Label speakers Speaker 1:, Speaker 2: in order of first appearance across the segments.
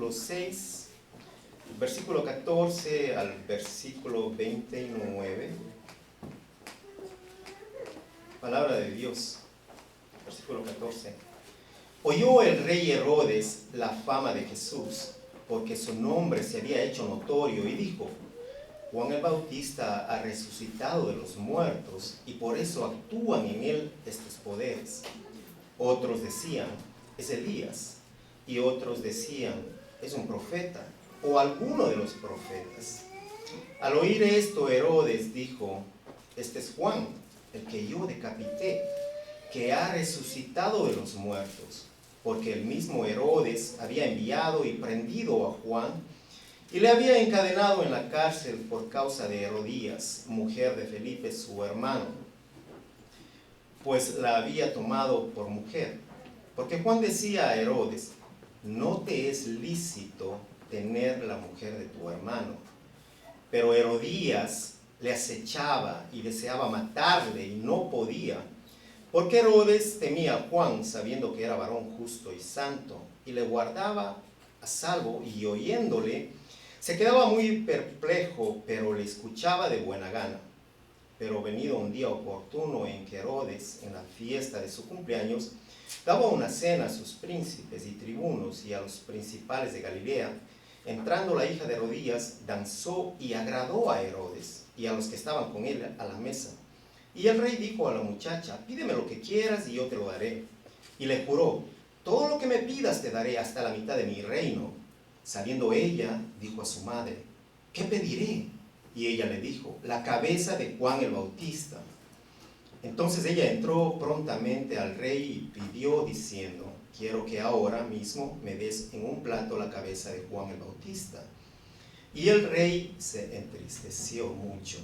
Speaker 1: capítulo 6, versículo 14 al versículo 29. Palabra de Dios, versículo 14. Oyó el rey Herodes la fama de Jesús, porque su nombre se había hecho notorio, y dijo: Juan el Bautista ha resucitado de los muertos, y por eso actúan en él estos poderes. Otros decían: es Elías, y otros decían: es un profeta, o alguno de los profetas. Al oír esto, Herodes dijo: este es Juan, el que yo decapité, que ha resucitado de los muertos. Porque el mismo Herodes había enviado y prendido a Juan, y le había encadenado en la cárcel por causa de Herodías, mujer de Felipe su hermano, pues la había tomado por mujer. Porque Juan decía a Herodes: no te es lícito tener la mujer de tu hermano. Pero Herodías le acechaba y deseaba matarle, y no podía, porque Herodes temía a Juan, sabiendo que era varón justo y santo, y le guardaba a salvo, y oyéndole se quedaba muy perplejo, pero le escuchaba de buena gana. Pero venido un día oportuno en que Herodes, en la fiesta de su cumpleaños, daba una cena a sus príncipes y tribunos y a los principales de Galilea, entrando la hija de Herodías, danzó y agradó a Herodes y a los que estaban con él a la mesa. Y el rey dijo a la muchacha: pídeme lo que quieras y yo te lo daré. Y le juró: todo lo que me pidas te daré, hasta la mitad de mi reino. Saliendo ella, dijo a su madre: ¿qué pediré? Y ella le dijo: la cabeza de Juan el Bautista. Entonces ella entró prontamente al rey y pidió, diciendo: quiero que ahora mismo me des en un plato la cabeza de Juan el Bautista. Y el rey se entristeció mucho,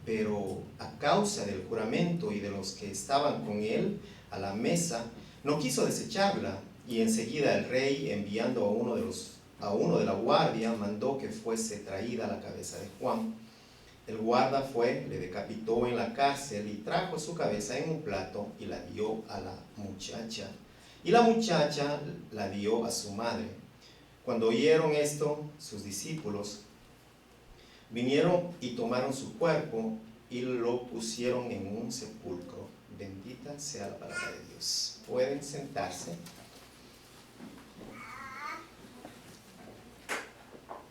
Speaker 1: pero a causa del juramento y de los que estaban con él a la mesa, no quiso desecharla. Y enseguida el rey, enviando a uno de la guardia, mandó que fuese traída la cabeza de Juan. El guarda fue, le decapitó en la cárcel y trajo su cabeza en un plato y la dio a la muchacha. Y la muchacha la dio a su madre. Cuando oyeron esto, sus discípulos vinieron y tomaron su cuerpo y lo pusieron en un sepulcro. Bendita sea la palabra de Dios. Pueden sentarse.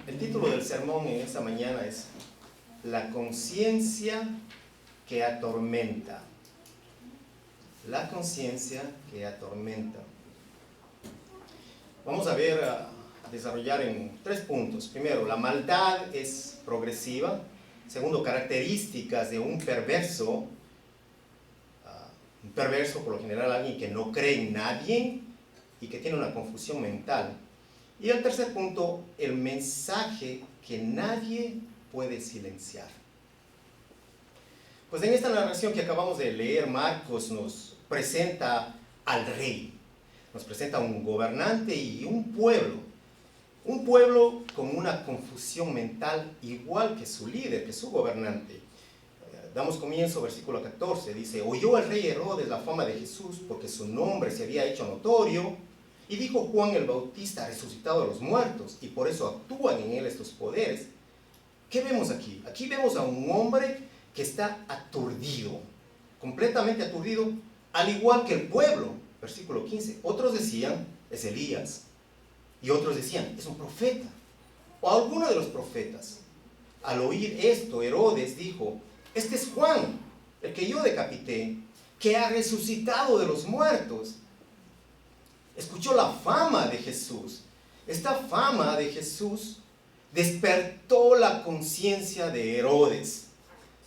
Speaker 1: El título del sermón en esta mañana es La conciencia que atormenta. La conciencia que atormenta. Vamos a desarrollar en 3 puntos. Primero, la maldad es progresiva. Segundo, características de un perverso. Un perverso, por lo general, alguien que no cree en nadie y que tiene una confusión mental. Y el tercer punto, el mensaje que nadie puede silenciar. Pues en esta narración que acabamos de leer, Marcos nos presenta al rey, nos presenta a un gobernante y un pueblo con una confusión mental igual que su líder, que su gobernante. Damos comienzo, versículo 14, dice: oyó el rey Herodes la fama de Jesús, porque su nombre se había hecho notorio, y dijo: Juan el Bautista ha resucitado de los muertos, y por eso actúan en él estos poderes. ¿Qué vemos aquí? Aquí vemos a un hombre que está aturdido, completamente aturdido, al igual que el pueblo. Versículo 15. Otros decían: es Elías. Y otros decían: es un profeta, o alguno de los profetas. Al oír esto, Herodes dijo: este es Juan, el que yo decapité, que ha resucitado de los muertos. Escuchó la fama de Jesús. Esta fama de Jesús despertó la conciencia de Herodes.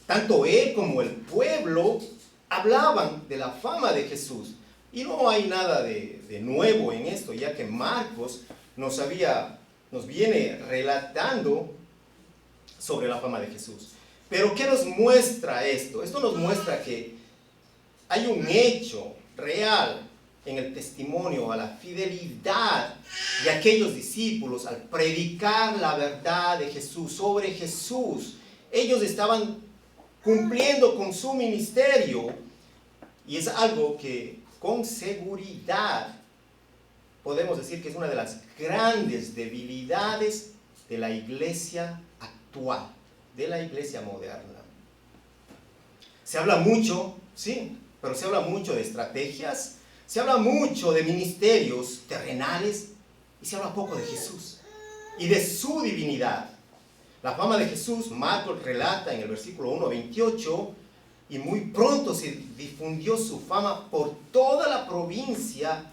Speaker 1: Tanto él como el pueblo hablaban de la fama de Jesús. Y no hay nada de nuevo en esto, ya que Marcos nos viene relatando sobre la fama de Jesús. Pero ¿qué nos muestra esto? Esto nos muestra que hay un hecho real en el testimonio a la fidelidad de aquellos discípulos al predicar la verdad de Jesús, sobre Jesús. Ellos estaban cumpliendo con su ministerio, y es algo que con seguridad podemos decir que es una de las grandes debilidades de la iglesia actual, de la iglesia moderna. Se habla mucho, sí, pero se habla mucho de estrategias, se habla mucho de ministerios terrenales y se habla poco de Jesús y de su divinidad. La fama de Jesús, Marcos relata en el versículo 1:28, y muy pronto se difundió su fama por toda la provincia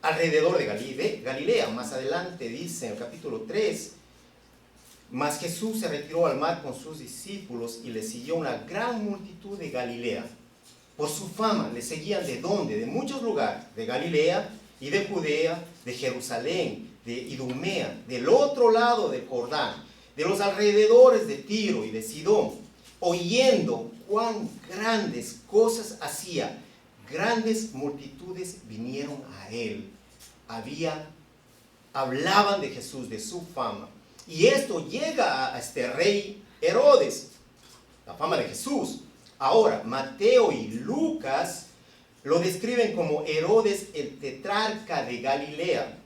Speaker 1: alrededor de Galilea. Más adelante dice en el capítulo 3, mas Jesús se retiró al mar con sus discípulos y le siguió una gran multitud de Galilea. Por su fama le seguían ¿de dónde? De muchos lugares, de Galilea y de Judea, de Jerusalén, de Idumea, del otro lado del Jordán, de los alrededores de Tiro y de Sidón, oyendo cuán grandes cosas hacía. Grandes multitudes vinieron a él. Hablaban de Jesús, de su fama. Y esto llega a este rey Herodes, la fama de Jesús. Ahora, Mateo y Lucas lo describen como Herodes el tetrarca de Galilea,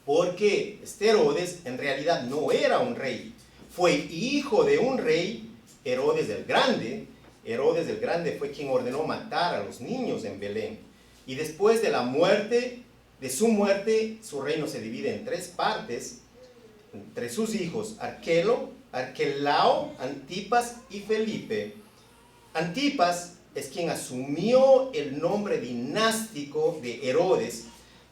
Speaker 1: porque este Herodes en realidad no era un rey, fue hijo de un rey, Herodes el Grande. Herodes el Grande fue quien ordenó matar a los niños en Belén. Y después de su muerte, su reino se divide en 3 partes, entre sus hijos, Arquelao, Antipas y Felipe. Antipas es quien asumió el nombre dinástico de Herodes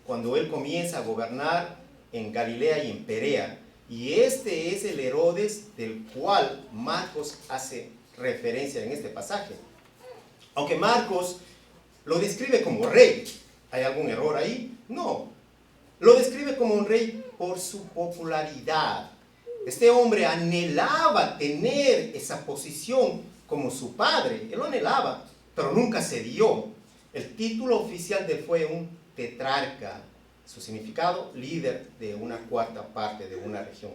Speaker 1: cuando él comienza a gobernar en Galilea y en Perea. Y este es el Herodes del cual Marcos hace referencia en este pasaje. Aunque Marcos lo describe como rey, ¿hay algún error ahí? No, lo describe como un rey por su popularidad. Este hombre anhelaba tener esa posición como su padre, él lo anhelaba, pero nunca se dio. El título oficial de él fue un tetrarca, su significado, líder de una 4ª parte de una región.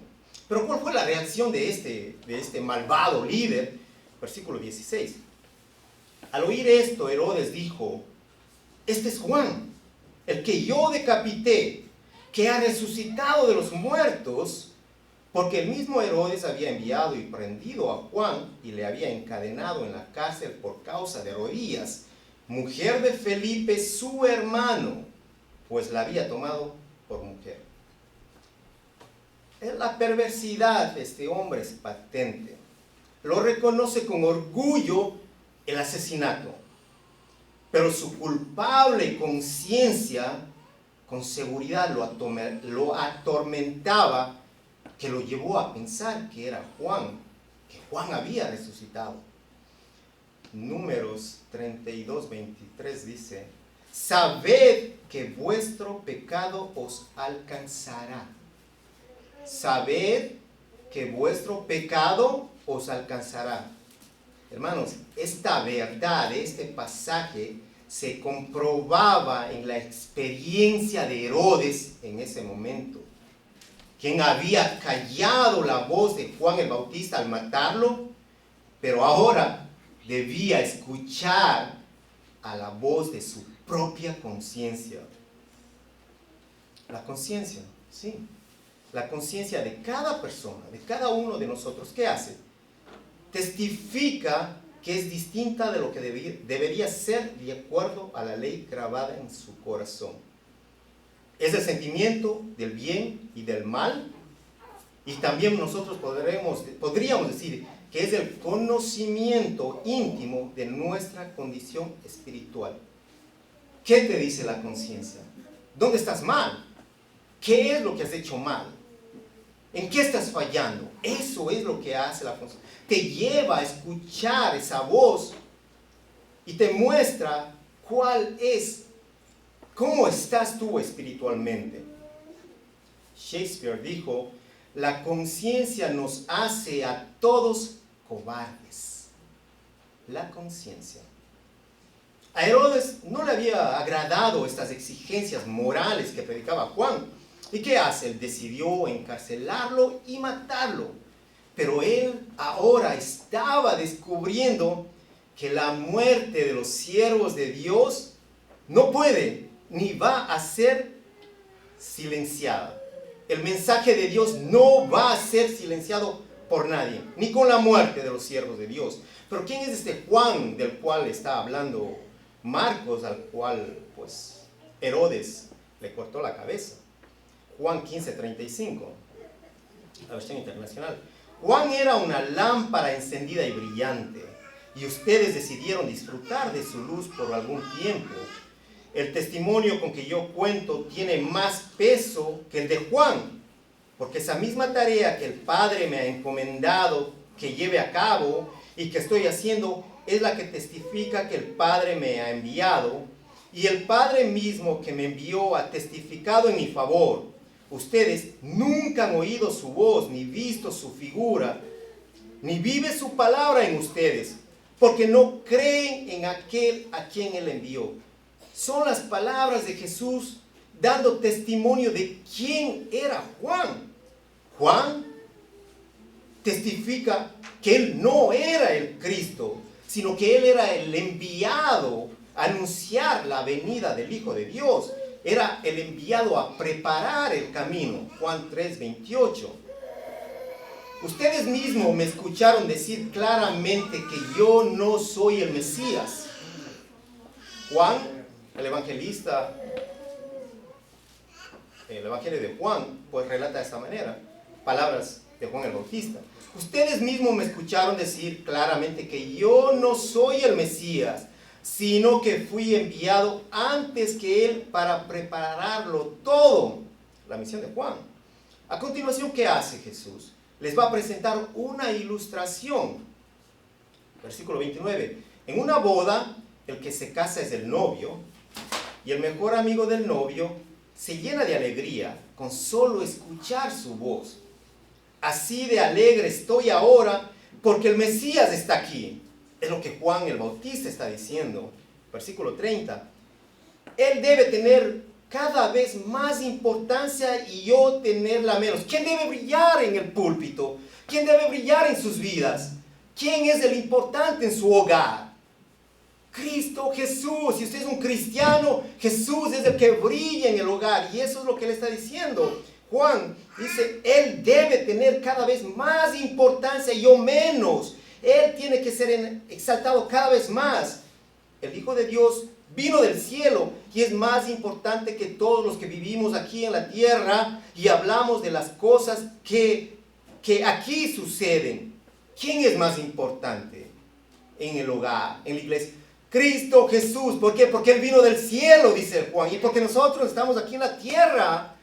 Speaker 1: Pero ¿cuál fue la reacción de este malvado líder? Versículo 16. Al oír esto, Herodes dijo: este es Juan, el que yo decapité, que ha resucitado de los muertos. Porque el mismo Herodes había enviado y prendido a Juan y le había encadenado en la cárcel por causa de Herodías, mujer de Felipe, su hermano, pues la había tomado por mujer. La perversidad de este hombre es patente. Lo reconoce con orgullo el asesinato, pero su culpable conciencia con seguridad lo atormentaba, que lo llevó a pensar que era Juan, que Juan había resucitado. Números 32:23 dice: sabed que vuestro pecado os alcanzará. Sabed que vuestro pecado os alcanzará. Hermanos, esta verdad de este pasaje se comprobaba en la experiencia de Herodes en ese momento, quien había callado la voz de Juan el Bautista al matarlo, pero ahora debía escuchar a la voz de su propia conciencia. La conciencia, sí, la conciencia de cada persona, de cada uno de nosotros, ¿qué hace? Testifica que es distinta de lo que debería ser de acuerdo a la ley grabada en su corazón. Es el sentimiento del bien y del mal, y también nosotros podríamos decir que es el conocimiento íntimo de nuestra condición espiritual. ¿Qué te dice la conciencia? ¿Dónde estás mal? ¿Qué es lo que has hecho mal? ¿En qué estás fallando? Eso es lo que hace la conciencia. Te lleva a escuchar esa voz y te muestra cómo estás tú espiritualmente. Shakespeare dijo: la conciencia nos hace a todos cobardes. La conciencia. A Herodes no le había agradado estas exigencias morales que predicaba Juan. ¿Y qué hace? Él decidió encarcelarlo y matarlo. Pero él ahora estaba descubriendo que la muerte de los siervos de Dios no puede ni va a ser silenciada. El mensaje de Dios no va a ser silenciado por nadie, ni con la muerte de los siervos de Dios. Pero ¿quién es este Juan del cual está hablando Marcos, al cual pues Herodes le cortó la cabeza? Juan 15:35, la versión internacional. Juan era una lámpara encendida y brillante, y ustedes decidieron disfrutar de su luz por algún tiempo. El testimonio con que yo cuento tiene más peso que el de Juan, porque esa misma tarea que el Padre me ha encomendado que lleve a cabo y que estoy haciendo es la que testifica que el Padre me ha enviado, y el Padre mismo que me envió ha testificado en mi favor. Ustedes nunca han oído su voz, ni visto su figura, ni vive su palabra en ustedes, porque no creen en aquel a quien Él envió. Son las palabras de Jesús dando testimonio de quién era Juan. Juan testifica que Él no era el Cristo, sino que Él era el enviado a anunciar la venida del Hijo de Dios. Era el enviado a preparar el camino. Juan 3:28. Ustedes mismos me escucharon decir claramente que yo no soy el Mesías. Juan, el evangelista, el evangelio de Juan, pues relata de esta manera, palabras de Juan el Bautista. Ustedes mismos me escucharon decir claramente que yo no soy el Mesías, sino que fui enviado antes que Él para prepararlo todo. La misión de Juan. A continuación, ¿qué hace Jesús? Les va a presentar una ilustración. Versículo 29. En una boda, el que se casa es el novio, y el mejor amigo del novio se llena de alegría con solo escuchar su voz. Así de alegre estoy ahora porque el Mesías está aquí. Es lo que Juan el Bautista está diciendo. Versículo 30. Él debe tener cada vez más importancia y yo tenerla menos. ¿Quién debe brillar en el púlpito? ¿Quién debe brillar en sus vidas? ¿Quién es el importante en su hogar? Cristo Jesús. Si usted es un cristiano, Jesús es el que brilla en el hogar. Y eso es lo que él está diciendo. Juan dice, Él debe tener cada vez más importancia y yo menos. Él tiene que ser exaltado cada vez más. El Hijo de Dios vino del cielo y es más importante que todos los que vivimos aquí en la tierra y hablamos de las cosas que aquí suceden. ¿Quién es más importante en el hogar, en la iglesia? Cristo Jesús. ¿Por qué? Porque Él vino del cielo, dice Juan, y porque nosotros estamos aquí en la tierra.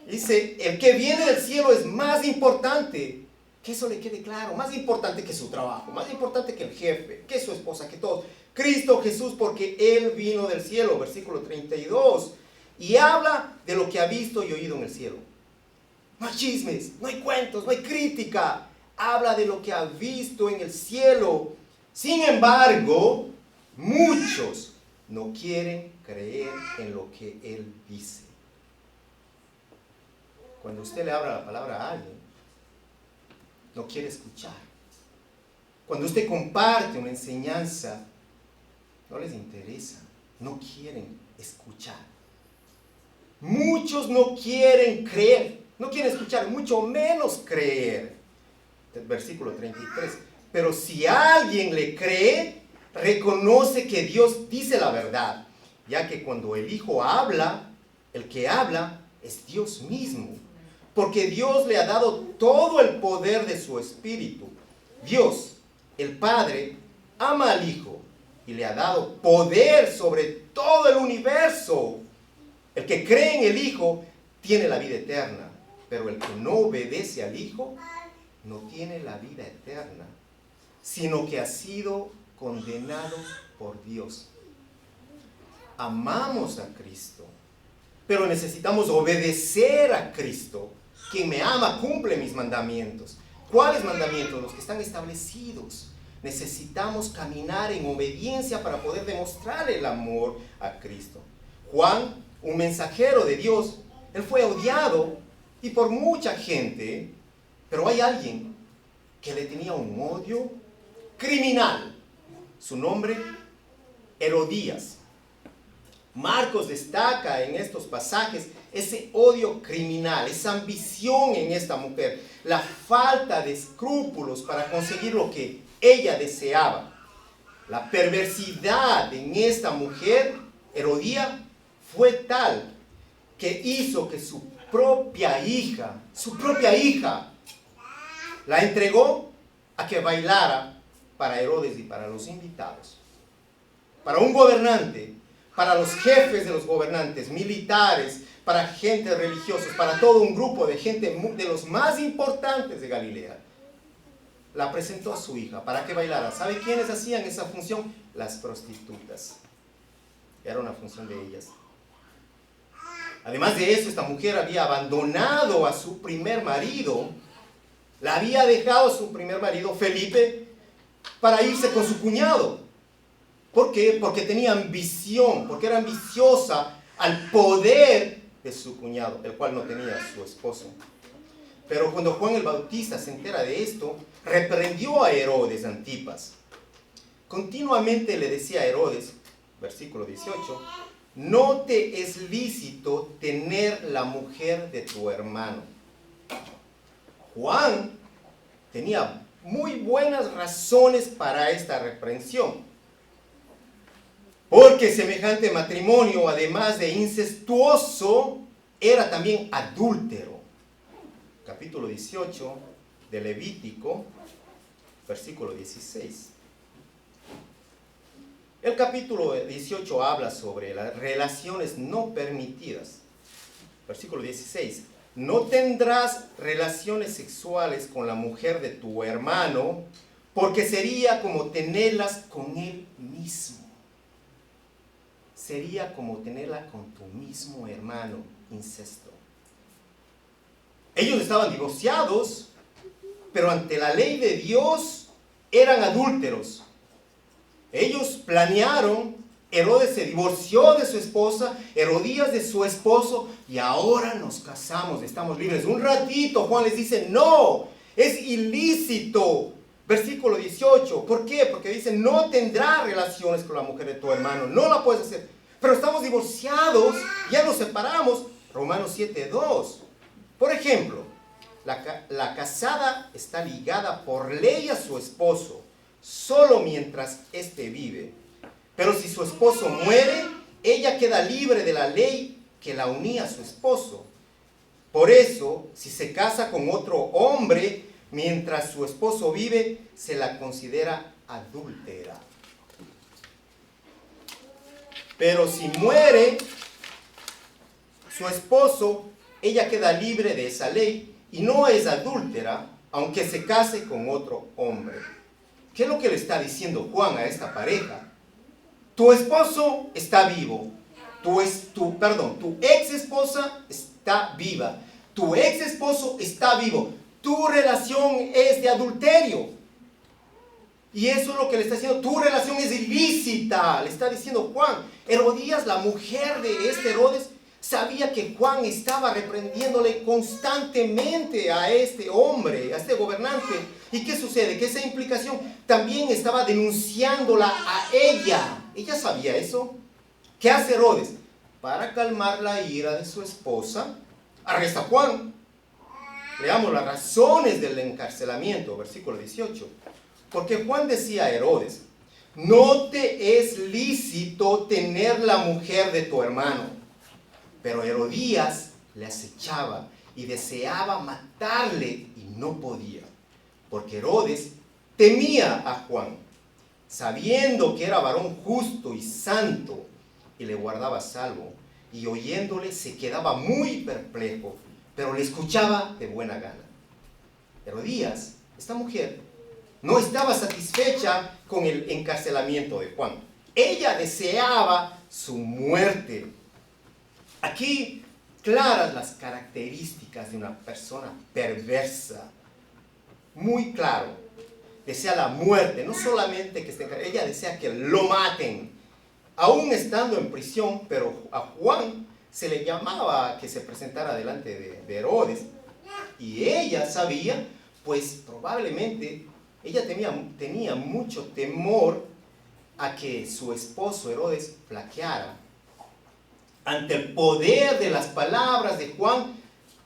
Speaker 1: Dice, el que viene del cielo es más importante. Que eso le quede claro, más importante que su trabajo, más importante que el jefe, que su esposa, que todos. Cristo Jesús, porque Él vino del cielo, versículo 32, y habla de lo que ha visto y oído en el cielo. No hay chismes, no hay cuentos, no hay crítica, habla de lo que ha visto en el cielo. Sin embargo, muchos no quieren creer en lo que Él dice. Cuando usted le habla la palabra a alguien, no quiere escuchar. Cuando usted comparte una enseñanza, no les interesa, no quieren escuchar. Muchos no quieren creer, no quieren escuchar, mucho menos creer. Versículo 33. Pero si alguien le cree, reconoce que Dios dice la verdad, ya que cuando el Hijo habla, el que habla es Dios mismo. Porque Dios le ha dado todo el poder de su Espíritu. Dios, el Padre, ama al Hijo y le ha dado poder sobre todo el universo. El que cree en el Hijo tiene la vida eterna, pero el que no obedece al Hijo no tiene la vida eterna, sino que ha sido condenado por Dios. Amamos a Cristo, pero necesitamos obedecer a Cristo. Quien me ama cumple mis mandamientos. ¿Cuáles mandamientos? Los que están establecidos. Necesitamos caminar en obediencia para poder demostrar el amor a Cristo. Juan, un mensajero de Dios, él fue odiado y por mucha gente, pero hay alguien que le tenía un odio criminal. Su nombre, Herodías. Marcos destaca en estos pasajes ese odio criminal, esa ambición en esta mujer, la falta de escrúpulos para conseguir lo que ella deseaba. La perversidad en esta mujer, Herodía, fue tal que hizo que su propia hija, la entregó a que bailara para Herodes y para los invitados. Para un gobernante, para los jefes de los gobernantes, militares, para gente religiosa, para todo un grupo de gente de los más importantes de Galilea, la presentó a su hija para que bailara. ¿Sabe quiénes hacían esa función? Las prostitutas. Era una función de ellas. Además de eso, esta mujer había abandonado a su primer marido, la había dejado a su primer marido, Felipe, para irse con su cuñado. ¿Por qué? Porque tenía ambición, porque era ambiciosa al poder de su cuñado, el cual no tenía su esposo. Pero cuando Juan el Bautista se entera de esto, reprendió a Herodes Antipas. Continuamente le decía a Herodes, versículo 18, no te es lícito tener la mujer de tu hermano. Juan tenía muy buenas razones para esta reprensión, porque semejante matrimonio, además de incestuoso, era también adúltero. Capítulo 18 de Levítico, versículo 16. El capítulo 18 habla sobre las relaciones no permitidas. Versículo 16. No tendrás relaciones sexuales con la mujer de tu hermano, porque sería como tenerlas con él mismo. Sería como tenerla con tu mismo hermano, incesto. Ellos estaban divorciados, pero ante la ley de Dios eran adúlteros. Ellos planearon, Herodes se divorció de su esposa, Herodías de su esposo, y ahora nos casamos, estamos libres. Un ratito Juan les dice, no, es ilícito. Versículo 18, ¿por qué? Porque dice, no tendrás relaciones con la mujer de tu hermano, no la puedes hacer. Pero estamos divorciados, ya nos separamos. Romanos 7:2. Por ejemplo, la casada está ligada por ley a su esposo, solo mientras éste vive. Pero si su esposo muere, ella queda libre de la ley que la unía a su esposo. Por eso, si se casa con otro hombre, mientras su esposo vive, se la considera adúltera. Pero si muere su esposo, ella queda libre de esa ley y no es adúltera, aunque se case con otro hombre. ¿Qué es lo que le está diciendo Juan a esta pareja? Tu esposo está vivo, tu ex esposa está viva, tu ex esposo está vivo, tu relación es de adulterio. Y eso es lo que le está diciendo, tu relación es ilícita, le está diciendo Juan. Herodías, la mujer de este Herodes, sabía que Juan estaba reprendiéndole constantemente a este hombre, a este gobernante. ¿Y qué sucede? Que esa implicación también estaba denunciándola a ella. ¿Ella sabía eso? ¿Qué hace Herodes? Para calmar la ira de su esposa, arresta a Juan. Leamos las razones del encarcelamiento, versículo 18. Porque Juan decía a Herodes, no te es lícito tener la mujer de tu hermano. Pero Herodías le acechaba y deseaba matarle y no podía. Porque Herodes temía a Juan, sabiendo que era varón justo y santo, y le guardaba salvo. Y oyéndole se quedaba muy perplejo, pero le escuchaba de buena gana. Herodías, esta mujer, no estaba satisfecha con el encarcelamiento de Juan. Ella deseaba su muerte. Aquí, claras las características de una persona perversa. Muy claro. Desea la muerte, no solamente que esté encarcelada, ella desea que lo maten. Aún estando en prisión, pero a Juan se le llamaba que se presentara delante de Herodes. Y ella sabía, pues probablemente ella tenía mucho temor a que su esposo Herodes flaqueara ante el poder de las palabras de Juan,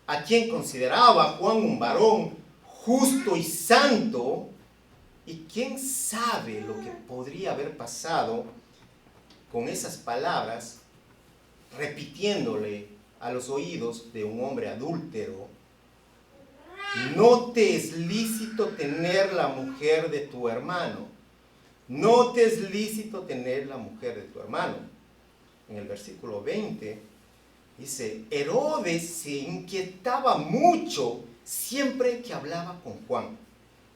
Speaker 1: a quien consideraba Juan un varón justo y santo, y quién sabe lo que podría haber pasado con esas palabras, repitiéndole a los oídos de un hombre adúltero: no te es lícito tener la mujer de tu hermano. No te es lícito tener la mujer de tu hermano. En el versículo 20 dice: Herodes se inquietaba mucho siempre que hablaba con Juan,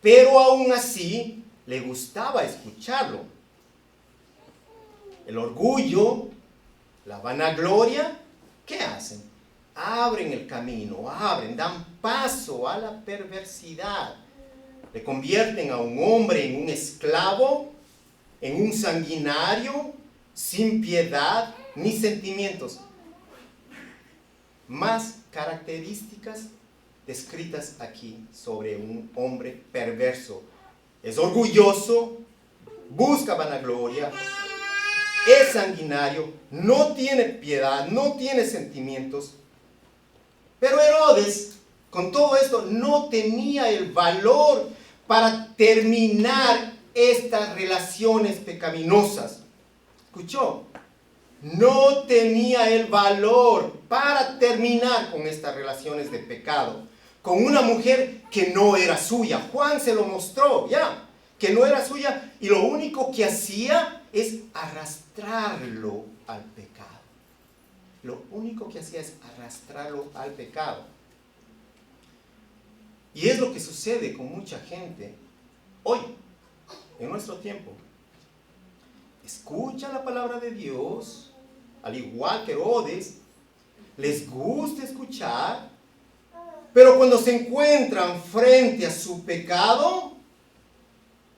Speaker 1: pero aún así le gustaba escucharlo. El orgullo, la vanagloria, ¿qué hacen? Abren el camino, dan paso a la perversidad. Le convierten a un hombre en un esclavo, en un sanguinario, sin piedad ni sentimientos. Más características descritas aquí sobre un hombre perverso. Es orgulloso, busca vanagloria, es sanguinario, no tiene piedad, no tiene sentimientos. Pero Herodes, con todo esto, no tenía el valor para terminar estas relaciones pecaminosas. ¿Escuchó? No tenía el valor para terminar con estas relaciones de pecado, con una mujer que no era suya. Juan se lo mostró, ya, que no era suya, y lo único que hacía es arrastrarlo al pecado. Lo único que hacía es arrastrarlo al pecado. Y es lo que sucede con mucha gente hoy, en nuestro tiempo. Escucha la palabra de Dios, al igual que Herodes, les gusta escuchar, pero cuando se encuentran frente a su pecado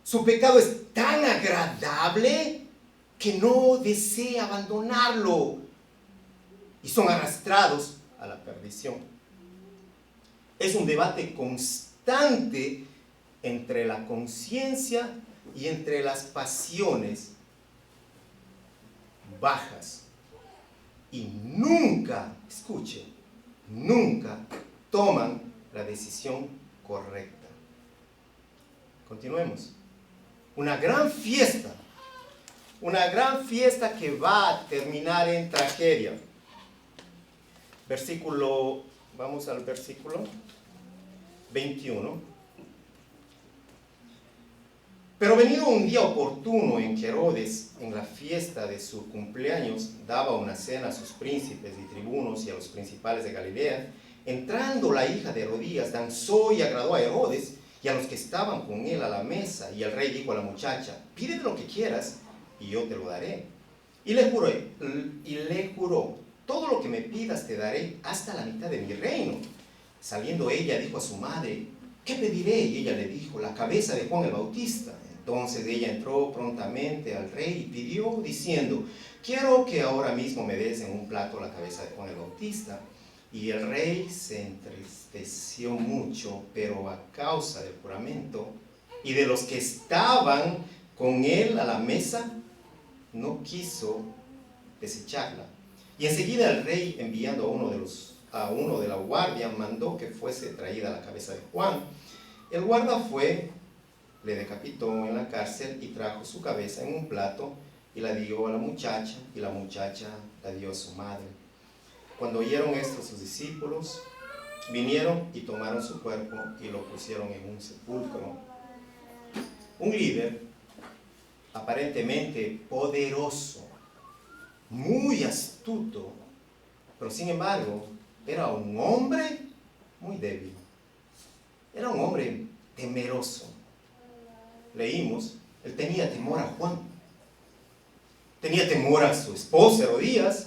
Speaker 1: es tan agradable que no desea abandonarlo y son arrastrados a la perdición. Es un debate constante entre la conciencia y entre las pasiones bajas. Y nunca, escuche, nunca toman la decisión correcta. Continuemos. Una gran fiesta que va a terminar en tragedia. Vamos al versículo 21. Pero venido un día oportuno en que Herodes, en la fiesta de su cumpleaños, daba una cena a sus príncipes y tribunos y a los principales de Galilea, entrando la hija de Herodías, danzó y agradó a Herodes y a los que estaban con él a la mesa. Y el rey dijo a la muchacha: pídeme lo que quieras y yo te lo daré. Y le juró: todo lo que me pidas te daré, hasta la mitad de mi reino. Saliendo ella dijo a su madre: ¿qué pediré? Y ella le dijo: la cabeza de Juan el Bautista. Entonces ella entró prontamente al rey y pidió, diciendo: quiero que ahora mismo me des en un plato la cabeza de Juan el Bautista. Y el rey se entristeció mucho, pero a causa del juramento y de los que estaban con él a la mesa, no quiso desecharla. Y enseguida el rey, enviando a uno de la guardia, mandó que fuese traída la cabeza de Juan. El guarda fue, le decapitó en la cárcel y trajo su cabeza en un plato y la dio a la muchacha, y la muchacha la dio a su madre. Cuando oyeron esto sus discípulos, vinieron y tomaron su cuerpo y lo pusieron en un sepulcro. Un líder aparentemente poderoso, muy astuto, pero sin embargo era un hombre muy débil. Era un hombre temeroso. Leímos, él tenía temor a Juan, tenía temor a su esposa Herodías,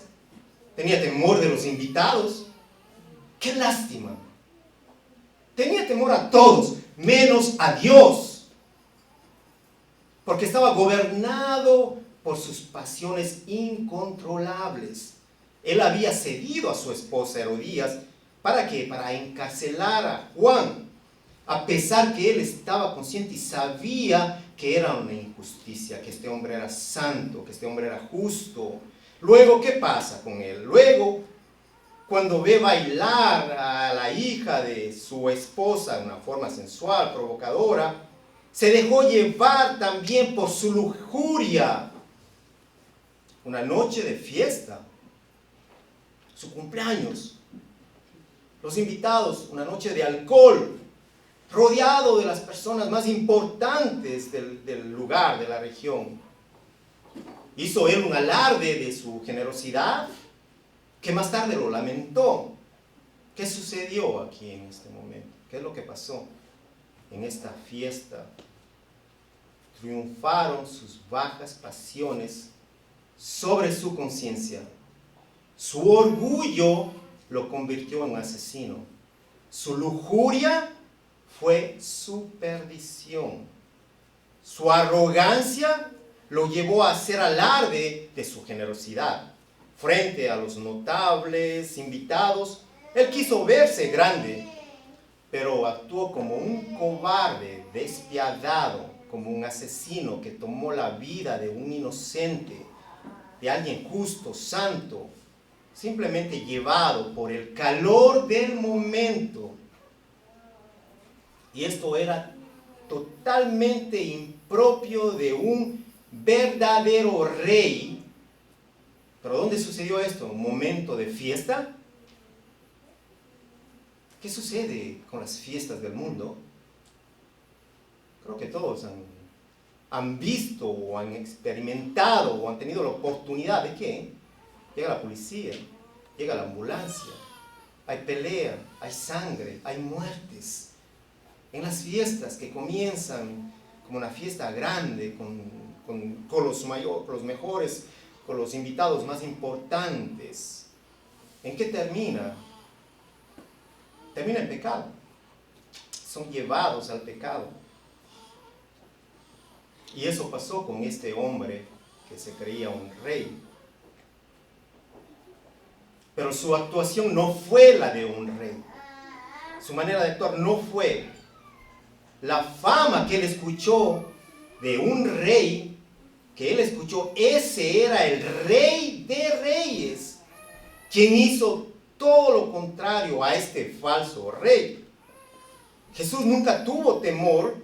Speaker 1: tenía temor de los invitados. ¡Qué lástima! Tenía temor a todos, menos a Dios, porque estaba gobernado por sus pasiones incontrolables. Él había cedido a su esposa Herodías. ¿Para qué? Para encarcelar a Juan, a pesar que él estaba consciente y sabía que era una injusticia, que este hombre era santo, que este hombre era justo. Luego, ¿qué pasa con él? Luego, cuando ve bailar a la hija de su esposa de una forma sensual, provocadora, se dejó llevar también por su lujuria. Una noche de fiesta, su cumpleaños, los invitados, una noche de alcohol, rodeado de las personas más importantes del lugar, de la región. Hizo él un alarde de su generosidad, que más tarde lo lamentó. ¿Qué sucedió aquí en este momento? ¿Qué es lo que pasó en esta fiesta? Triunfaron sus bajas pasiones sobre su conciencia. Su orgullo lo convirtió en un asesino. Su lujuria fue su perdición. Su arrogancia lo llevó a hacer alarde de su generosidad. Frente a los notables, invitados, él quiso verse grande, pero actuó como un cobarde, despiadado, como un asesino que tomó la vida de un inocente, de alguien justo, santo, simplemente llevado por el calor del momento. Y esto era totalmente impropio de un verdadero rey. ¿Pero dónde sucedió esto? ¿Un momento de fiesta? ¿Qué sucede con las fiestas del mundo? Creo que todos han visto o han experimentado o han tenido la oportunidad de que llega la policía, llega la ambulancia, hay pelea, hay sangre, hay muertes. En las fiestas que comienzan como una fiesta grande, con los mejores, con los invitados más importantes, ¿en qué termina? Termina en pecado. Son llevados al pecado. Y eso pasó con este hombre que se creía un rey. Pero su actuación no fue la de un rey. Su manera de actuar no fue. La fama que él escuchó de un rey, que él escuchó, ese era el rey de reyes, quien hizo todo lo contrario a este falso rey. Jesús nunca tuvo temor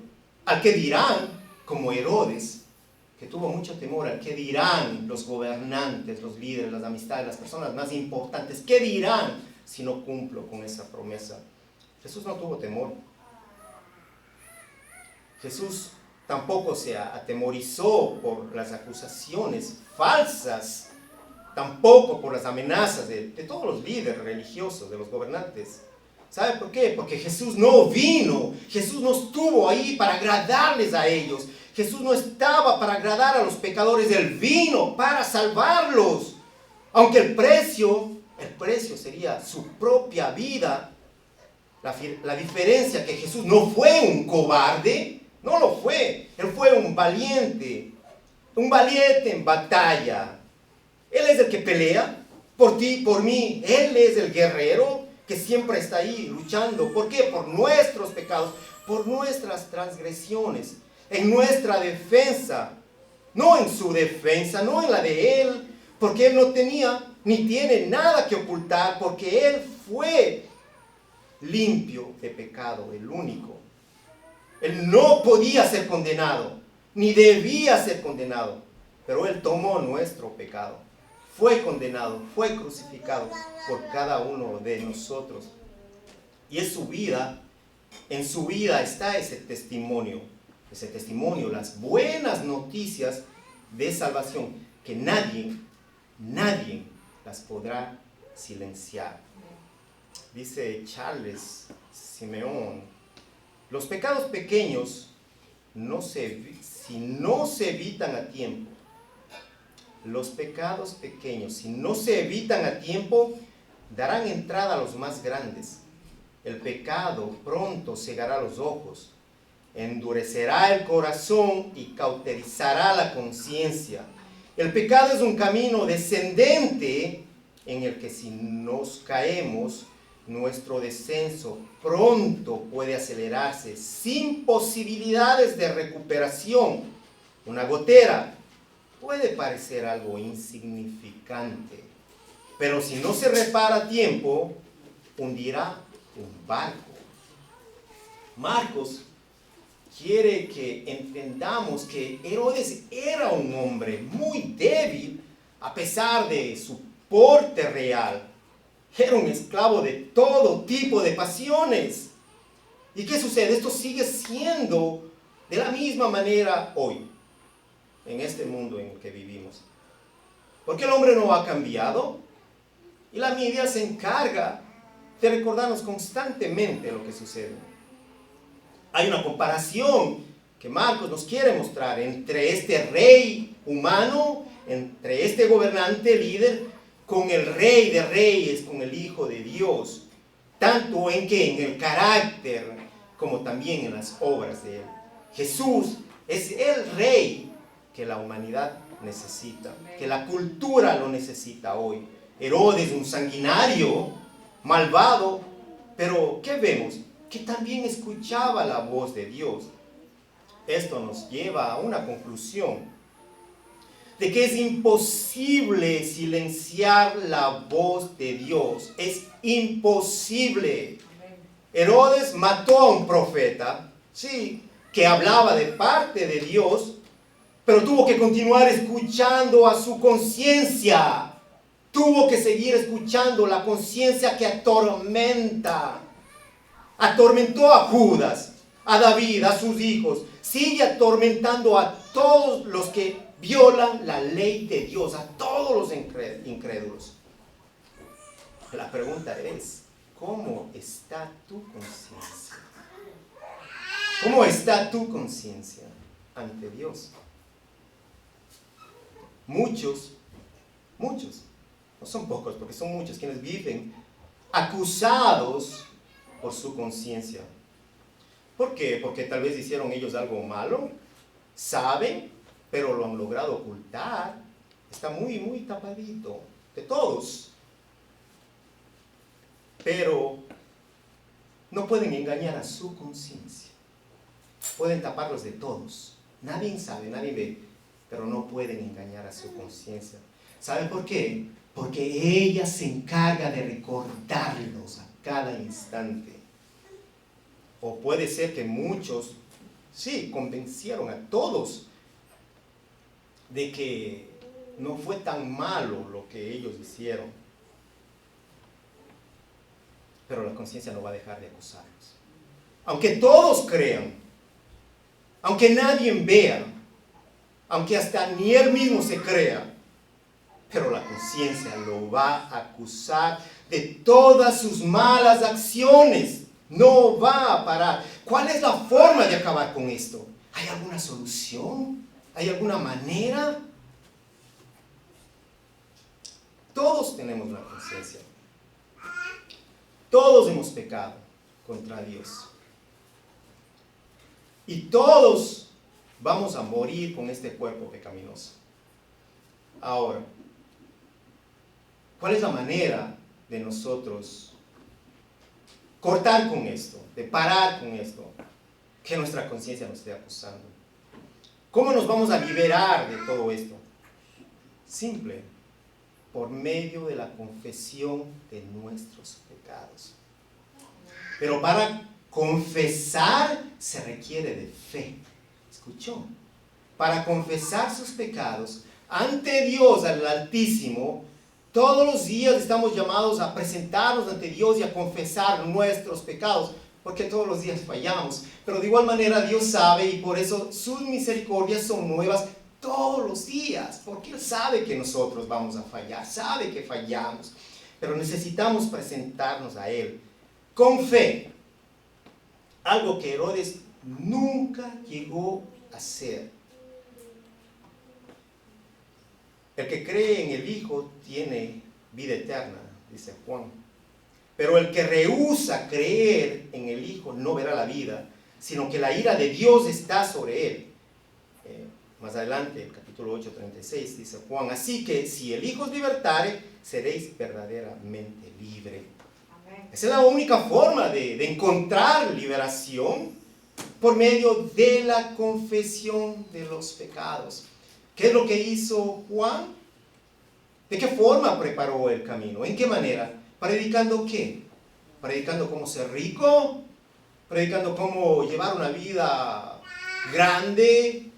Speaker 1: al que dirán, como Herodes, que tuvo mucho temor al que dirán los gobernantes, los líderes, las amistades, las personas más importantes. ¿Qué dirán si no cumplo con esa promesa? Jesús no tuvo temor. Jesús tampoco se atemorizó por las acusaciones falsas, tampoco por las amenazas de todos los líderes religiosos, de los gobernantes. ¿Sabe por qué? Porque Jesús no vino, Jesús no estuvo ahí para agradarles a ellos. Jesús no estaba para agradar a los pecadores, Él vino para salvarlos. Aunque el precio sería su propia vida. La diferencia que Jesús no fue un cobarde, no lo fue. Él fue un valiente en batalla. Él es el que pelea por ti, por mí. Él es el guerrero que siempre está ahí luchando. ¿Por qué? Por nuestros pecados, por nuestras transgresiones, en nuestra defensa, no en su defensa, no en la de Él, porque Él no tenía ni tiene nada que ocultar, porque Él fue limpio de pecado, el único. Él no podía ser condenado, ni debía ser condenado, pero Él tomó nuestro pecado. Fue condenado, fue crucificado por cada uno de nosotros. Y en su vida está ese testimonio, las buenas noticias de salvación, que nadie las podrá silenciar. Dice Charles Simeón, los pecados pequeños, si no se evitan a tiempo, los pecados pequeños, si no se evitan a tiempo, darán entrada a los más grandes. El pecado pronto cegará los ojos, endurecerá el corazón y cauterizará la conciencia. El pecado es un camino descendente en el que si nos caemos, nuestro descenso pronto puede acelerarse sin posibilidades de recuperación. Una gotera puede parecer algo insignificante, pero si no se repara a tiempo, hundirá un barco. Marcos quiere que entendamos que Herodes era un hombre muy débil a pesar de su porte real. Era un esclavo de todo tipo de pasiones. ¿Y qué sucede? Esto sigue siendo de la misma manera hoy, en este mundo en el que vivimos. Porque el hombre no ha cambiado y la media se encarga de recordarnos constantemente lo que sucede. Hay una comparación que Marcos nos quiere mostrar entre este rey humano, entre este gobernante líder, con el rey de reyes, con el Hijo de Dios, tanto en que en el carácter como también en las obras de él. Jesús es el rey que la humanidad necesita, que la cultura lo necesita hoy. Herodes, un sanguinario, malvado, pero ¿qué vemos? Que también escuchaba la voz de Dios. Esto nos lleva a una conclusión de que es imposible silenciar la voz de Dios. Es imposible. Herodes mató a un profeta, sí, que hablaba de parte de Dios, pero tuvo que continuar escuchando a su conciencia. Tuvo que seguir escuchando la conciencia que atormenta. Atormentó a Judas, a David, a sus hijos. Sigue atormentando a todos los que violan la ley de Dios, a todos los incrédulos. La pregunta es, ¿cómo está tu conciencia? ¿Cómo está tu conciencia ante Dios? Muchos, no son pocos, porque son muchos quienes viven acusados por su conciencia. ¿Por qué? Porque tal vez hicieron ellos algo malo, saben, pero lo han logrado ocultar. Está muy, muy tapadito de todos. Pero no pueden engañar a su conciencia. Pueden taparlos de todos. Nadie sabe, nadie ve, pero no pueden engañar a su conciencia. ¿Saben por qué? Porque ella se encarga de recordarlos a cada instante. O puede ser que muchos, sí, convencieron a todos de que no fue tan malo lo que ellos hicieron. Pero la conciencia no va a dejar de acusarlos. Aunque todos crean, aunque nadie vea, aunque hasta ni él mismo se crea, pero la conciencia lo va a acusar de todas sus malas acciones. No va a parar. ¿Cuál es la forma de acabar con esto? ¿Hay alguna solución? ¿Hay alguna manera? Todos tenemos la conciencia. Todos hemos pecado contra Dios. Y todos vamos a morir con este cuerpo pecaminoso. Ahora, ¿cuál es la manera de nosotros cortar con esto, de parar con esto, que nuestra conciencia nos esté acusando? ¿Cómo nos vamos a liberar de todo esto? Simple, por medio de la confesión de nuestros pecados. Pero para confesar se requiere de fe. ¿Escuchó? Para confesar sus pecados ante Dios, al Altísimo, todos los días estamos llamados a presentarnos ante Dios y a confesar nuestros pecados, porque todos los días fallamos. Pero de igual manera Dios sabe, y por eso sus misericordias son nuevas todos los días, porque Él sabe que nosotros vamos a fallar, sabe que fallamos, pero necesitamos presentarnos a Él con fe, algo que Herodes nunca llegó a hacer. El que cree en el Hijo tiene vida eterna, dice Juan. Pero el que rehúsa creer en el Hijo no verá la vida, sino que la ira de Dios está sobre él. Más adelante, el capítulo 8, 36, dice Juan: así que si el Hijo os libertare, seréis verdaderamente libres. Esa es la única forma de encontrar liberación, por medio de la confesión de los pecados. ¿Qué es lo que hizo Juan? ¿De qué forma preparó el camino? ¿En qué manera? ¿Predicando qué? ¿Predicando cómo ser rico? ¿Predicando cómo llevar una vida grande?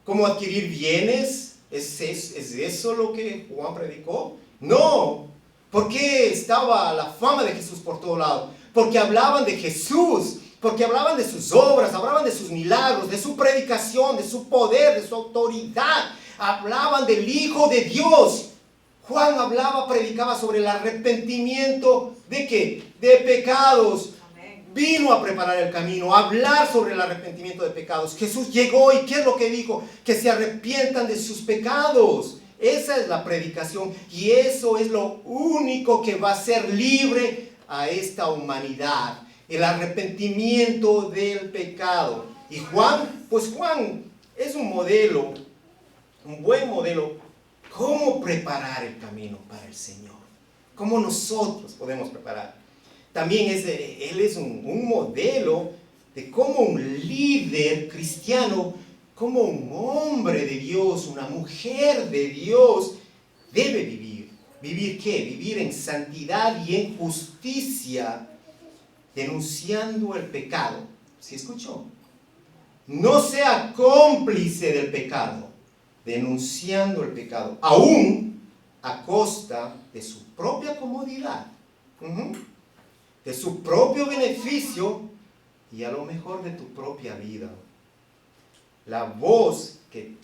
Speaker 1: ¿Cómo adquirir bienes? ¿Es eso lo que Juan predicó? No. ¿Por qué estaba la fama de Jesús por todo lado? Porque hablaban de Jesús, porque hablaban de sus obras, hablaban de sus milagros, de su predicación, de su poder, de su autoridad. Hablaban del Hijo de Dios. Juan hablaba, predicaba sobre el arrepentimiento ¿de qué? De pecados. Amén. Vino a preparar el camino, a hablar sobre el arrepentimiento de pecados. Jesús llegó y ¿qué es lo que dijo? Que se arrepientan de sus pecados. Esa es la predicación y eso es lo único que va a hacer libre a esta humanidad. El arrepentimiento del pecado. Y Juan, pues Juan es un modelo, un buen modelo. ¿Cómo preparar el camino para el Señor? ¿Cómo nosotros podemos preparar? También él es un modelo de cómo un líder cristiano, como un hombre de Dios, una mujer de Dios, debe vivir. ¿Vivir qué? Vivir en santidad y en justicia, denunciando el pecado. ¿Sí escuchó? No sea cómplice del pecado, denunciando el pecado, aún a costa de su propia comodidad, de su propio beneficio y a lo mejor de tu propia vida. La voz que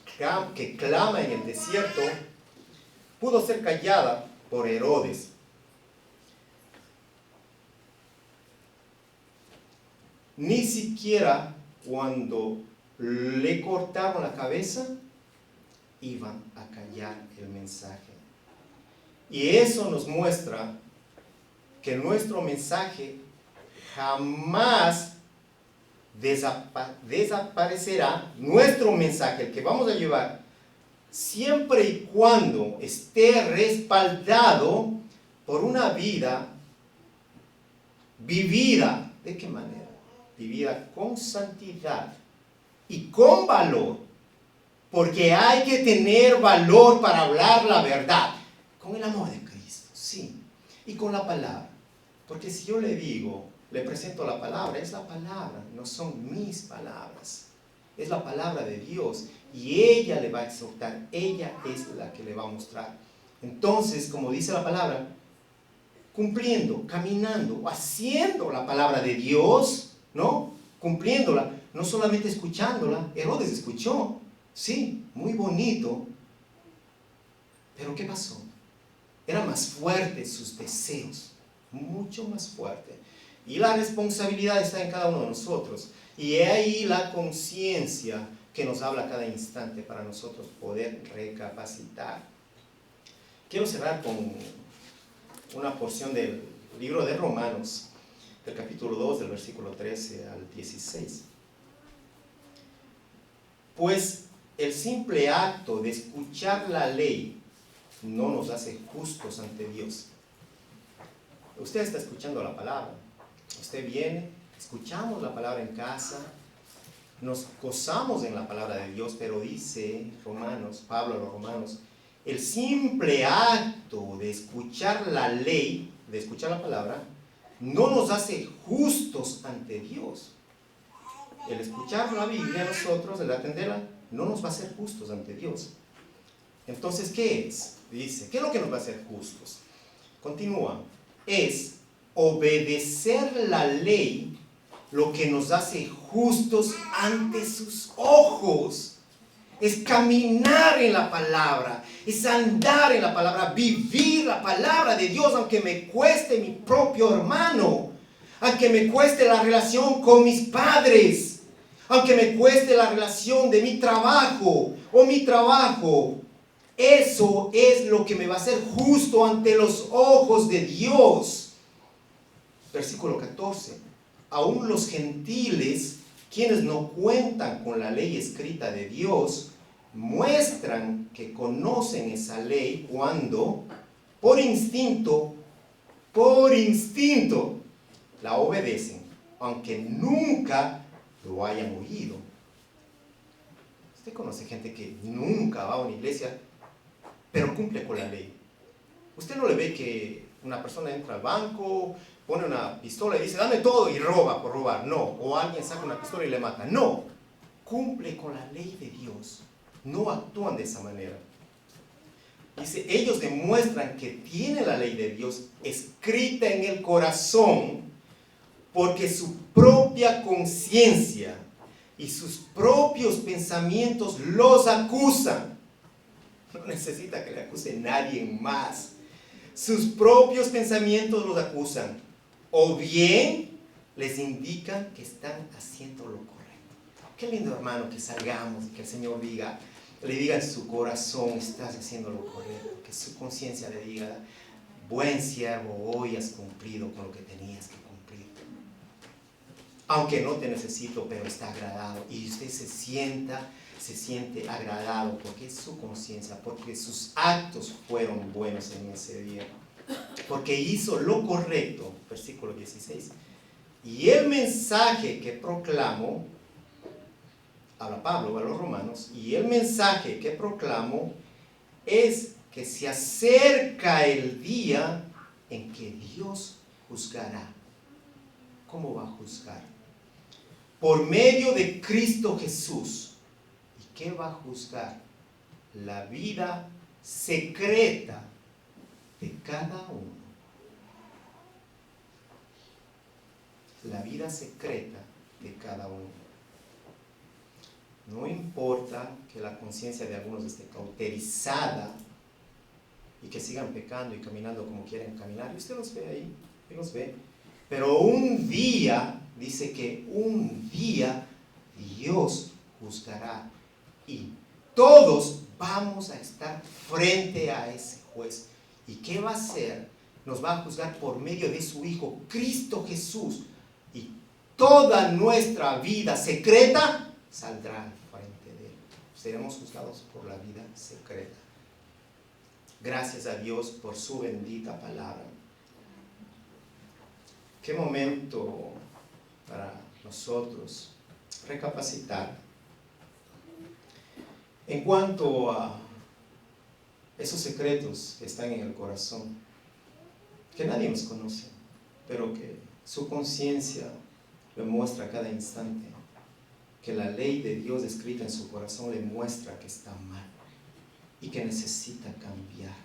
Speaker 1: clama en el desierto pudo ser callada por Herodes. Ni siquiera cuando le cortaron la cabeza iban a callar el mensaje. Y eso nos muestra que nuestro mensaje jamás desaparecerá. Nuestro mensaje, el que vamos a llevar, siempre y cuando esté respaldado por una vida vivida. ¿De qué manera? Vivida con santidad y con valor. Porque hay que tener valor para hablar la verdad. Con el amor de Cristo, sí. Y con la palabra. Porque si yo le digo, le presento la palabra, es la palabra, no son mis palabras. Es la palabra de Dios. Y ella le va a exhortar. Ella es la que le va a mostrar. Entonces, como dice la palabra, cumpliendo, caminando, haciendo la palabra de Dios, ¿no? Cumpliéndola, no solamente escuchándola. Herodes escuchó. Sí, muy bonito. Pero ¿qué pasó? Eran más fuertes sus deseos, mucho más fuerte. Y la responsabilidad está en cada uno de nosotros. Y es ahí la conciencia que nos habla cada instante para nosotros poder recapacitar. Quiero cerrar con una porción del libro de Romanos, del capítulo 2, del versículo 13 al 16. Pues el simple acto de escuchar la ley no nos hace justos ante Dios. Usted está escuchando la palabra. Usted viene, escuchamos la palabra en casa, nos gozamos en la palabra de Dios, pero dice Romanos, Pablo a los romanos, el simple acto de escuchar la ley, de escuchar la palabra, no nos hace justos ante Dios. El escuchar la Biblia a nosotros, el atenderla, no nos va a hacer justos ante Dios. Entonces, ¿qué es? Dice, ¿qué es lo que nos va a hacer justos? Continúa, es obedecer la ley lo que nos hace justos ante sus ojos. Es caminar en la palabra, es andar en la palabra, vivir la palabra de Dios, aunque me cueste mi propio hermano, aunque me cueste la relación con mis padres, aunque me cueste la relación de mi trabajo o mi trabajo. Eso es lo que me va a hacer justo ante los ojos de Dios. Versículo 14. Aún los gentiles, quienes no cuentan con la ley escrita de Dios, muestran que conocen esa ley cuando, por instinto, la obedecen, aunque nunca lo hayan oído. Usted conoce gente que nunca va a una iglesia, pero cumple con la ley. Usted no le ve que una persona entra al banco, pone una pistola y dice, dame todo, y roba por robar. No. O alguien saca una pistola y le mata. No. Cumple con la ley de Dios. No actúan de esa manera. Dice, ellos demuestran que tienen la ley de Dios escrita en el corazón porque su propia conciencia y sus propios pensamientos los acusan. No necesita que le acuse nadie más. Sus propios pensamientos los acusan. O bien les indican que están haciendo lo correcto. Qué lindo, hermano, que salgamos y que el Señor le diga en su corazón, estás haciendo lo correcto. Que su conciencia le diga, buen siervo, hoy has cumplido con lo que tenías que cumplir. Aunque no te necesito, pero está agradado. Y usted se siente agradado porque es su conciencia, porque sus actos fueron buenos en ese día. Porque hizo lo correcto, versículo 16. Y el mensaje que proclamo, habla Pablo a los romanos, y el mensaje que proclamo es que se acerca el día en que Dios juzgará. ¿Cómo va a juzgar? Por medio de Cristo Jesús. ¿Y qué va a juzgar? La vida secreta de cada uno. La vida secreta de cada uno. No importa que la conciencia de algunos esté cauterizada y que sigan pecando y caminando como quieren caminar. Y usted los ve ahí, usted los ve. Pero un día, dice que un día Dios juzgará. Y todos vamos a estar frente a ese juez. ¿Y qué va a hacer? Nos va a juzgar por medio de su Hijo, Cristo Jesús. Y toda nuestra vida secreta saldrá al frente de Él. Seremos juzgados por la vida secreta. Gracias a Dios por su bendita palabra. Qué momento para nosotros recapacitar en cuanto a esos secretos que están en el corazón, que nadie nos conoce, pero que su conciencia lo muestra a cada instante, que la ley de Dios escrita en su corazón le muestra que está mal y que necesita cambiar.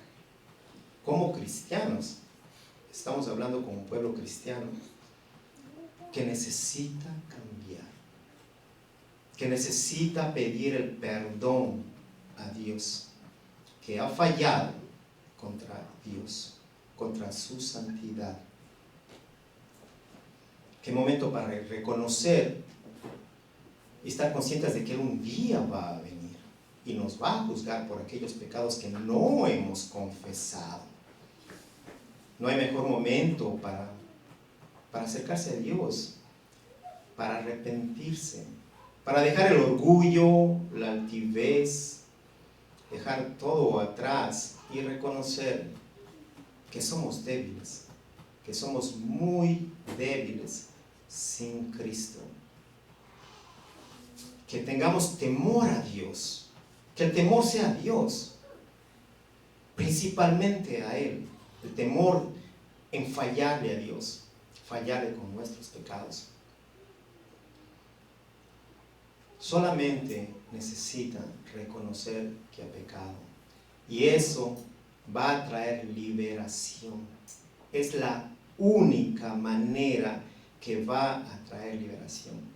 Speaker 1: Como cristianos, estamos hablando como un pueblo cristiano que necesita cambiar, que necesita pedir el perdón a Dios, que ha fallado contra Dios, contra su santidad. Qué momento para reconocer y estar conscientes de que un día va a venir y nos va a juzgar por aquellos pecados que no hemos confesado. No hay mejor momento para acercarse a Dios, para arrepentirse, para dejar el orgullo, la altivez, dejar todo atrás y reconocer que somos débiles, que somos muy débiles sin Cristo. Que tengamos temor a Dios, que el temor sea a Dios, principalmente a Él, el temor en fallarle a Dios, fallarle con nuestros pecados. Solamente necesita reconocer que ha pecado, y eso va a traer liberación. Es la única manera que va a traer liberación.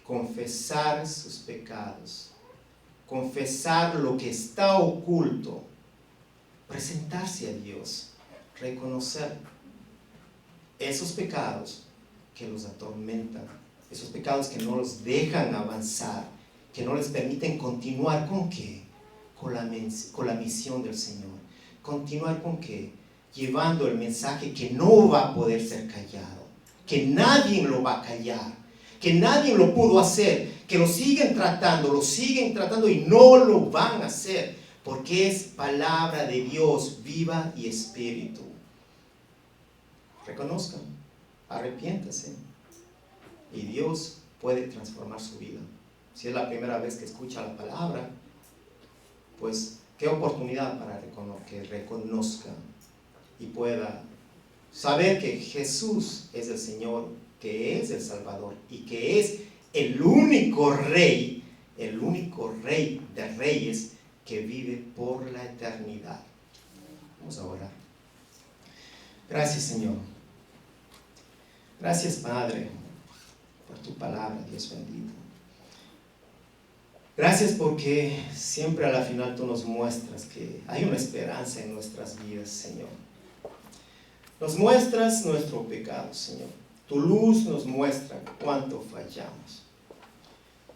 Speaker 1: Confesar sus pecados, confesar lo que está oculto, presentarse a Dios, reconocer esos pecados que los atormentan, esos pecados que no los dejan avanzar, que no les permiten continuar. ¿Con qué? Con la misión del Señor. Continuar con qué? Llevando el mensaje que no va a poder ser callado, que nadie lo va a callar, que nadie lo pudo hacer, que lo siguen tratando y no lo van a hacer, porque es palabra de Dios viva y espíritu. Reconozcan, arrepiéntase, y Dios puede transformar su vida. Si es la primera vez que escucha la palabra, pues qué oportunidad para que reconozca y pueda saber que Jesús es el Señor, que es el Salvador y que es el único Rey de reyes que vive por la eternidad. Vamos a orar. Gracias, Señor. Gracias, Padre, por tu palabra, Dios bendito. Gracias porque siempre a la final tú nos muestras que hay una esperanza en nuestras vidas, Señor. Nos muestras nuestro pecado, Señor. Tu luz nos muestra cuánto fallamos.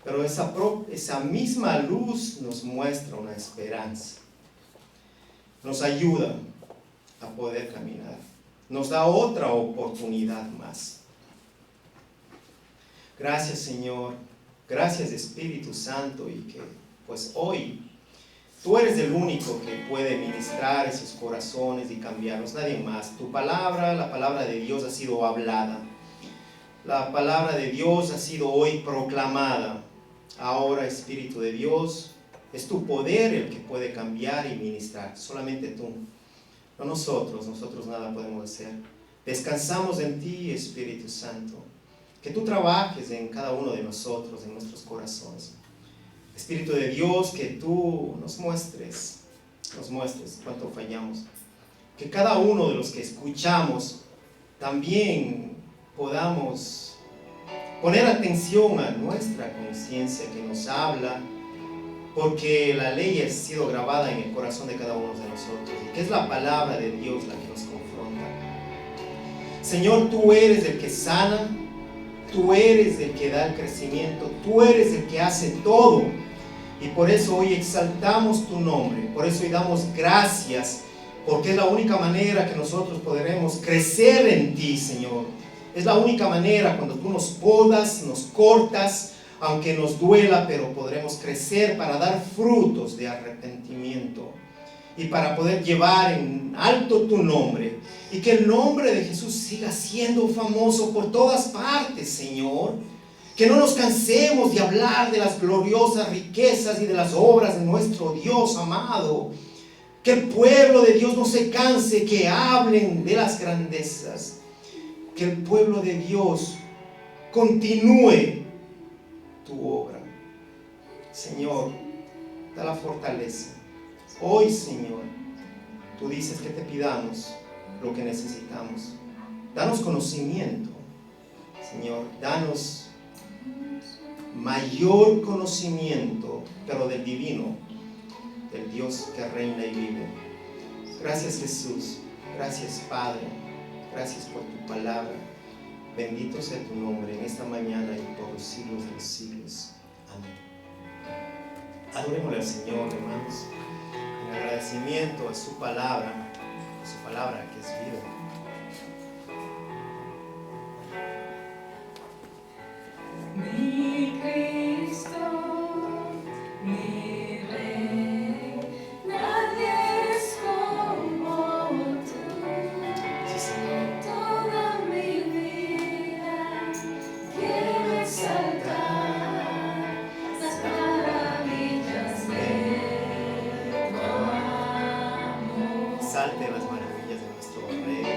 Speaker 1: Pero esa misma luz nos muestra una esperanza. Nos ayuda a poder caminar. Nos da otra oportunidad más. Gracias, Señor. Gracias, Espíritu Santo, y que pues hoy tú eres el único que puede ministrar esos corazones y cambiarlos, nadie más. Tu palabra, la palabra de Dios ha sido hablada. La palabra de Dios ha sido hoy proclamada. Ahora, Espíritu de Dios, es tu poder el que puede cambiar y ministrar, solamente tú. No nosotros nada podemos hacer. Descansamos en ti, Espíritu Santo. Que tú trabajes en cada uno de nosotros, en nuestros corazones. Espíritu de Dios, que tú nos muestres cuánto fallamos. Que cada uno de los que escuchamos también podamos poner atención a nuestra conciencia que nos habla, porque la ley ha sido grabada en el corazón de cada uno de nosotros, y que es la palabra de Dios la que nos confronta. Señor, tú eres el que sana, tú eres el que da el crecimiento, tú eres el que hace todo, y por eso hoy exaltamos tu nombre, por eso hoy damos gracias, porque es la única manera que nosotros podremos crecer en ti, Señor. Es la única manera cuando tú nos podas, nos cortas, aunque nos duela, pero podremos crecer para dar frutos de arrepentimiento y para poder llevar en alto tu nombre, y que el nombre de Jesús siga siendo famoso por todas partes, Señor. Que no nos cansemos de hablar de las gloriosas riquezas y de las obras de nuestro Dios amado. Que el pueblo de Dios no se canse, que hablen de las grandezas. Que el pueblo de Dios continúe tu obra. Señor, da la fortaleza. Hoy, Señor, tú dices que te pidamos lo que necesitamos. Danos conocimiento, Señor. Danos mayor conocimiento, pero del divino, del Dios que reina y vive. Gracias, Jesús. Gracias, Padre. Gracias por tu palabra. Bendito sea tu nombre en esta mañana y por los siglos de los siglos. Amén. Adorémosle al Señor, hermanos, en agradecimiento a su palabra que es vida.
Speaker 2: Mi Cristo, mi Rey, nadie es como tú.
Speaker 1: Sí, Señor.
Speaker 2: Toda mi vida quiero exaltar las maravillas de tu amor.
Speaker 1: Salte las maravillas de nuestro Rey.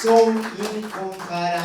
Speaker 1: son incomparables.